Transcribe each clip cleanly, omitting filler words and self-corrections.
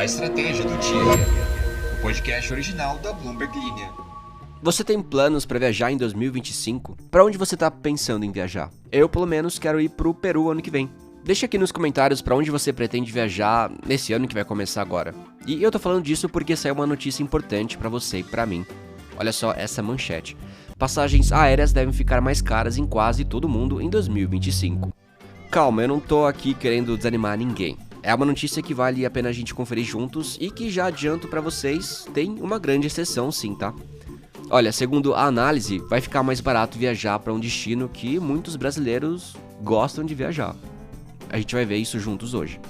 Estratégia do Dia, o podcast original da Bloomberg Linha. Você tem planos para viajar em 2025? Para onde você está pensando em viajar? Eu, pelo menos, quero ir pro Peru ano que vem. Deixa aqui nos comentários para onde você pretende viajar nesse ano que vai começar agora. E eu tô falando disso porque saiu uma notícia importante para você e para mim. Olha só essa manchete. Passagens aéreas devem ficar mais caras em quase todo mundo em 2025. Calma, eu não tô aqui querendo desanimar ninguém. É uma notícia que vale a pena a gente conferir juntos e que já adianto pra vocês, tem uma grande exceção sim, tá? Olha, segundo a análise, vai ficar mais barato viajar para um destino que muitos brasileiros gostam de viajar. A gente vai ver isso juntos hoje.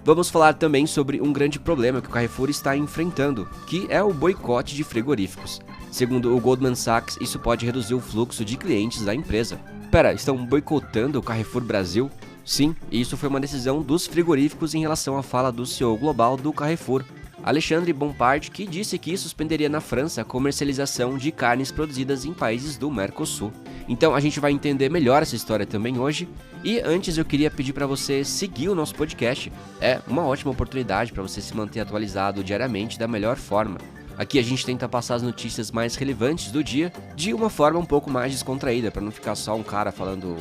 Vamos falar também sobre um grande problema que o Carrefour está enfrentando, que é o boicote de frigoríficos. Segundo o Goldman Sachs, isso pode reduzir o fluxo de clientes da empresa. Pera, estão boicotando o Carrefour Brasil? Sim, isso foi uma decisão dos frigoríficos em relação à fala do CEO global do Carrefour, Alexandre Bompard, que disse que suspenderia na França a comercialização de carnes produzidas em países do Mercosul. Então a gente vai entender melhor essa história também hoje. E antes eu queria pedir para você seguir o nosso podcast. É uma ótima oportunidade para você se manter atualizado diariamente da melhor forma. Aqui a gente tenta passar as notícias mais relevantes do dia de uma forma um pouco mais descontraída, para não ficar só um cara falando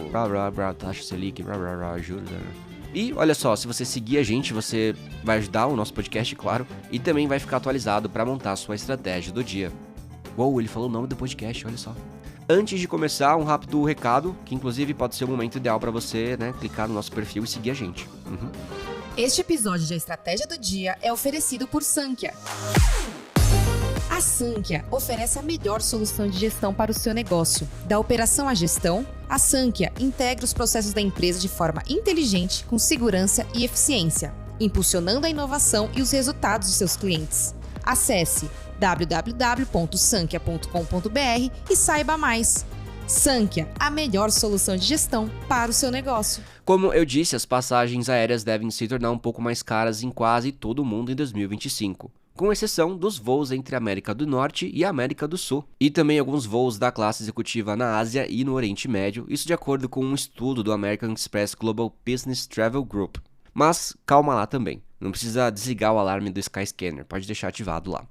taxa Selic, juros. E olha só, se você seguir a gente, você vai ajudar o nosso podcast, claro, e também vai ficar atualizado para montar a sua estratégia do dia. Uou, ele falou o nome do podcast, olha só. Antes de começar, um rápido recado, que inclusive pode ser o momento ideal para você, clicar no nosso perfil e seguir a gente. Este episódio da Estratégia do Dia é oferecido por Sankhya. A Sankhya oferece a melhor solução de gestão para o seu negócio. Da operação à gestão, a Sankhya integra os processos da empresa de forma inteligente, com segurança e eficiência, impulsionando a inovação e os resultados de seus clientes. Acesse www.sankhya.com.br e saiba mais. Sankhya, a melhor solução de gestão para o seu negócio. Como eu disse, as passagens aéreas devem se tornar um pouco mais caras em quase todo o mundo em 2025. Com exceção dos voos entre a América do Norte e a América do Sul, e também alguns voos da classe executiva na Ásia e no Oriente Médio, isso de acordo com um estudo do American Express Global Business Travel Group. Mas calma lá também, não precisa desligar o alarme do Skyscanner, pode deixar ativado lá.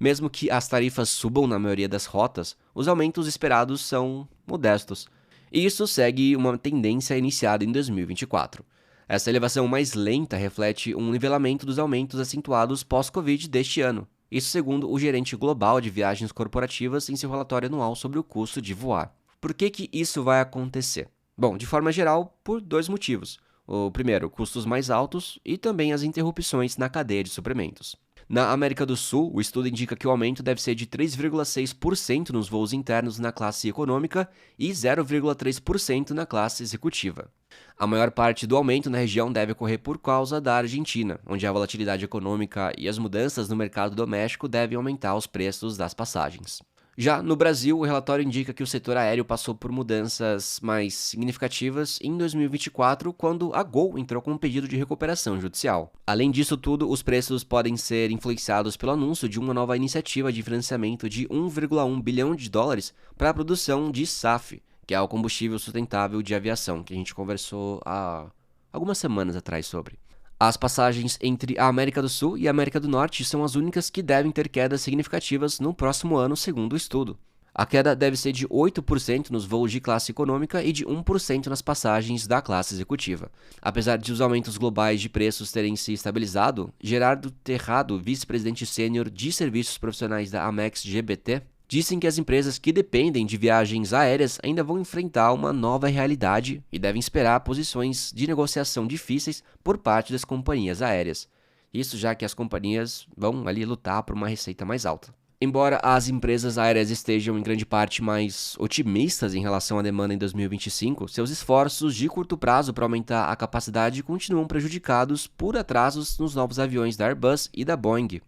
Mesmo que as tarifas subam na maioria das rotas, os aumentos esperados são modestos, e isso segue uma tendência iniciada em 2024. Essa elevação mais lenta reflete um nivelamento dos aumentos acentuados pós-Covid deste ano. Isso segundo o gerente global de viagens corporativas em seu relatório anual sobre o custo de voar. Por que isso vai acontecer? Bom, de forma geral, por dois motivos. O primeiro, custos mais altos e também as interrupções na cadeia de suprimentos. Na América do Sul, o estudo indica que o aumento deve ser de 3,6% nos voos internos na classe econômica e 0,3% na classe executiva. A maior parte do aumento na região deve ocorrer por causa da Argentina, onde a volatilidade econômica e as mudanças no mercado doméstico devem aumentar os preços das passagens. Já no Brasil, o relatório indica que o setor aéreo passou por mudanças mais significativas em 2024, quando a Gol entrou com um pedido de recuperação judicial. Além disso tudo, os preços podem ser influenciados pelo anúncio de uma nova iniciativa de financiamento de 1,1 bilhão de dólares para a produção de SAF, que é o combustível sustentável de aviação, que a gente conversou há algumas semanas atrás sobre. As passagens entre a América do Sul e a América do Norte são as únicas que devem ter quedas significativas no próximo ano, segundo o estudo. A queda deve ser de 8% nos voos de classe econômica e de 1% nas passagens da classe executiva. Apesar de os aumentos globais de preços terem se estabilizado, Gerardo Terrado, vice-presidente sênior de serviços profissionais da Amex GBT, dizem que as empresas que dependem de viagens aéreas ainda vão enfrentar uma nova realidade e devem esperar posições de negociação difíceis por parte das companhias aéreas. Isso já que as companhias vão ali lutar por uma receita mais alta. Embora as empresas aéreas estejam em grande parte mais otimistas em relação à demanda em 2025, seus esforços de curto prazo para aumentar a capacidade continuam prejudicados por atrasos nos novos aviões da Airbus e da Boeing.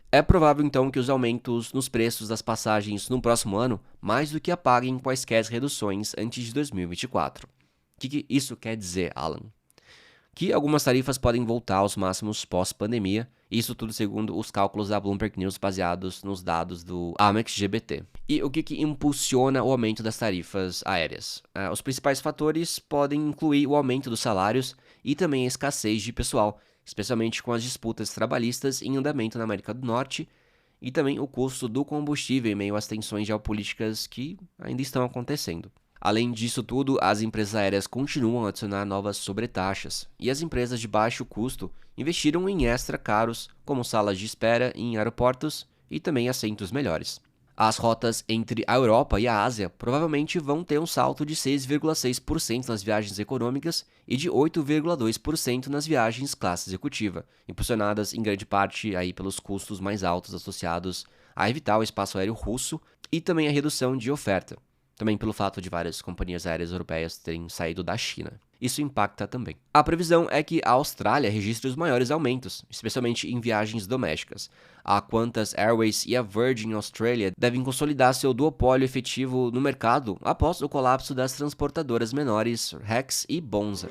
É provável, então, que os aumentos nos preços das passagens no próximo ano mais do que apaguem quaisquer reduções antes de 2024. O que isso quer dizer, Alan? Que algumas tarifas podem voltar aos máximos pós-pandemia, isso tudo segundo os cálculos da Bloomberg News baseados nos dados do Amex GBT. E o que impulsiona o aumento das tarifas aéreas? Os principais fatores podem incluir o aumento dos salários e também a escassez de pessoal, especialmente com as disputas trabalhistas em andamento na América do Norte e também o custo do combustível em meio às tensões geopolíticas que ainda estão acontecendo. Além disso tudo, as empresas aéreas continuam a adicionar novas sobretaxas, e as empresas de baixo custo investiram em extra caros, como salas de espera em aeroportos e também assentos melhores. As rotas entre a Europa e a Ásia provavelmente vão ter um salto de 6,6% nas viagens econômicas e de 8,2% nas viagens classe executiva, impulsionadas em grande parte aí pelos custos mais altos associados a evitar o espaço aéreo russo e também a redução de oferta. Também pelo fato de várias companhias aéreas europeias terem saído da China. Isso impacta também. A previsão é que a Austrália registre os maiores aumentos, especialmente em viagens domésticas. A Qantas Airways e a Virgin Australia devem consolidar seu duopólio efetivo no mercado após o colapso das transportadoras menores Rex e Bonza.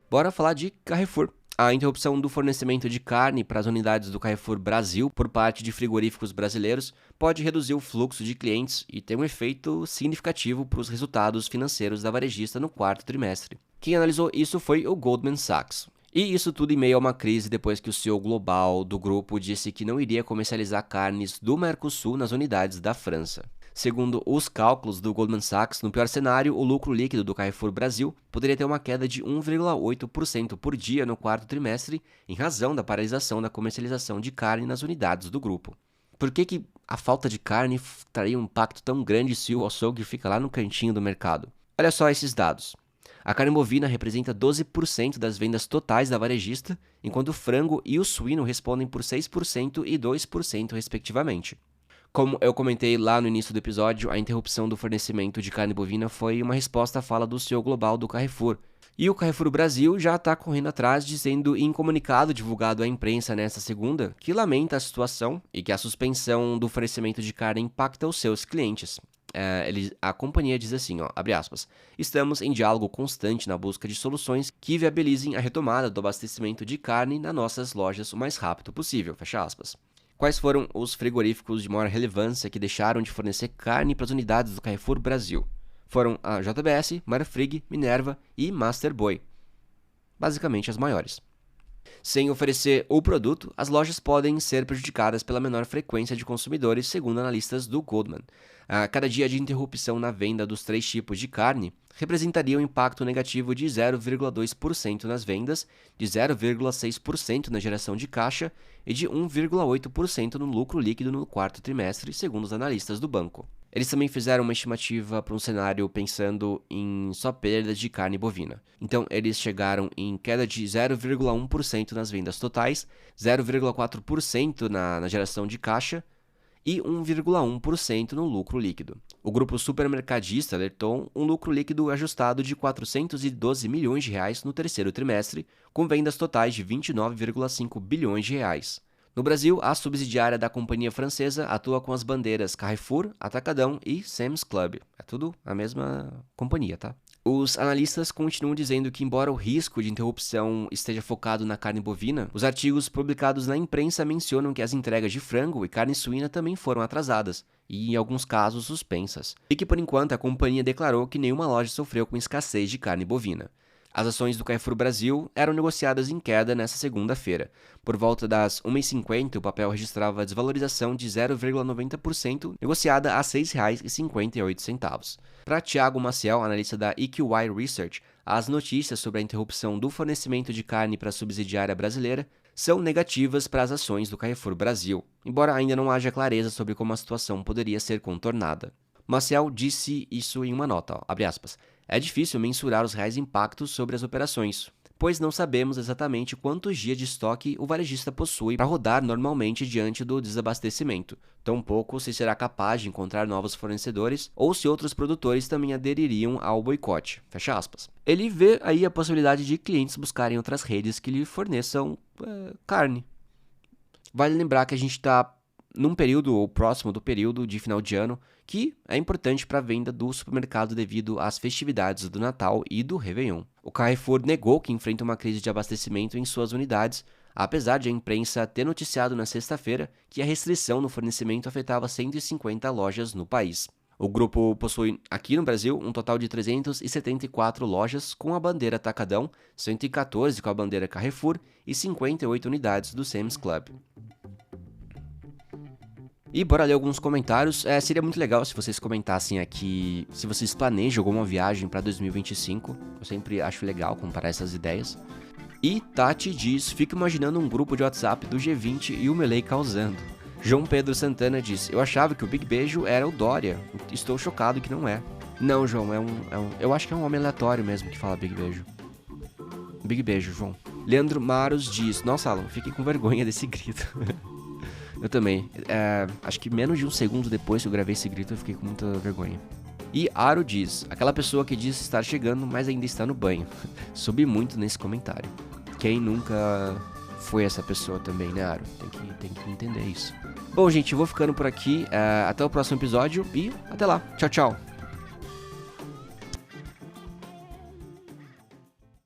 Bora falar de Carrefour. A interrupção do fornecimento de carne para as unidades do Carrefour Brasil por parte de frigoríficos brasileiros pode reduzir o fluxo de clientes e ter um efeito significativo para os resultados financeiros da varejista no quarto trimestre. Quem analisou isso foi o Goldman Sachs. E isso tudo em meio a uma crise depois que o CEO global do grupo disse que não iria comercializar carnes do Mercosul nas unidades da França. Segundo os cálculos do Goldman Sachs, no pior cenário, o lucro líquido do Carrefour Brasil poderia ter uma queda de 1,8% por dia no quarto trimestre, em razão da paralisação da comercialização de carne nas unidades do grupo. Por que a falta de carne traria um impacto tão grande se o açougue fica lá no cantinho do mercado? Olha só esses dados. A carne bovina representa 12% das vendas totais da varejista, enquanto o frango e o suíno respondem por 6% e 2%, respectivamente. Como eu comentei lá no início do episódio, a interrupção do fornecimento de carne bovina foi uma resposta à fala do CEO global do Carrefour. E o Carrefour Brasil já está correndo atrás, dizendo em comunicado divulgado à imprensa nesta segunda que lamenta a situação e que a suspensão do fornecimento de carne impacta os seus clientes. A companhia diz assim, abre aspas, estamos em diálogo constante na busca de soluções que viabilizem a retomada do abastecimento de carne nas nossas lojas o mais rápido possível, fecha aspas. Quais foram os frigoríficos de maior relevância que deixaram de fornecer carne para as unidades do Carrefour Brasil? Foram a JBS, Marfrig, Minerva e Masterboy. Basicamente as maiores. Sem oferecer o produto, as lojas podem ser prejudicadas pela menor frequência de consumidores, segundo analistas do Goldman. Cada dia de interrupção na venda dos 3 tipos de carne representaria um impacto negativo de 0,2% nas vendas, de 0,6% na geração de caixa e de 1,8% no lucro líquido no quarto trimestre, segundo os analistas do banco. Eles também fizeram uma estimativa para um cenário pensando em só perdas de carne bovina. Então, eles chegaram em queda de 0,1% nas vendas totais, 0,4% na geração de caixa e 1,1% no lucro líquido. O grupo supermercadista alertou um lucro líquido ajustado de 412 milhões de reais no terceiro trimestre, com vendas totais de 29,5 bilhões de reais. No Brasil, a subsidiária da companhia francesa atua com as bandeiras Carrefour, Atacadão e Sam's Club. É tudo a mesma companhia, tá? Os analistas continuam dizendo que, embora o risco de interrupção esteja focado na carne bovina, os artigos publicados na imprensa mencionam que as entregas de frango e carne suína também foram atrasadas e, em alguns casos, suspensas. E que, por enquanto, a companhia declarou que nenhuma loja sofreu com escassez de carne bovina. As ações do Carrefour Brasil eram negociadas em queda nesta segunda-feira. Por volta das 1h50, o papel registrava desvalorização de 0,90%, negociada a R$ 6,58. Para Thiago Maciel, analista da EQY Research, as notícias sobre a interrupção do fornecimento de carne para a subsidiária brasileira são negativas para as ações do Carrefour Brasil, embora ainda não haja clareza sobre como a situação poderia ser contornada. Maciel disse isso em uma nota, abre aspas, é difícil mensurar os reais impactos sobre as operações, pois não sabemos exatamente quantos dias de estoque o varejista possui para rodar normalmente diante do desabastecimento, tampouco se será capaz de encontrar novos fornecedores ou se outros produtores também adeririam ao boicote, fecha aspas. Ele vê aí a possibilidade de clientes buscarem outras redes que lhe forneçam carne. Vale lembrar que a gente está num período ou próximo do período de final de ano que é importante para a venda do supermercado devido às festividades do Natal e do Réveillon. O Carrefour negou que enfrenta uma crise de abastecimento em suas unidades, apesar de a imprensa ter noticiado na sexta-feira que a restrição no fornecimento afetava 150 lojas no país. O grupo possui, aqui no Brasil, um total de 374 lojas com a bandeira Atacadão, 114 com a bandeira Carrefour e 58 unidades do Sam's Club. E bora ler alguns comentários. Seria muito legal se vocês comentassem aqui se vocês planejam alguma viagem para 2025. Eu sempre acho legal comparar essas ideias. E Tati diz, fico imaginando um grupo de WhatsApp do G20 e o Melee causando. João Pedro Santana diz, eu achava que o Big Beijo era o Dória. Estou chocado que não é. Não, João, eu acho que é um homem aleatório mesmo que fala Big Beijo. Big Beijo, João. Leandro Maros diz, nossa, Alan, fiquei com vergonha desse grito. Eu também. Acho que menos de um segundo depois que eu gravei esse grito, eu fiquei com muita vergonha. E Aro diz, aquela pessoa que diz estar chegando, mas ainda está no banho. Subi muito nesse comentário. Quem nunca foi essa pessoa também, né, Aro? Tem que entender isso. Bom, gente, eu vou ficando por aqui. Até o próximo episódio e até lá. Tchau, tchau.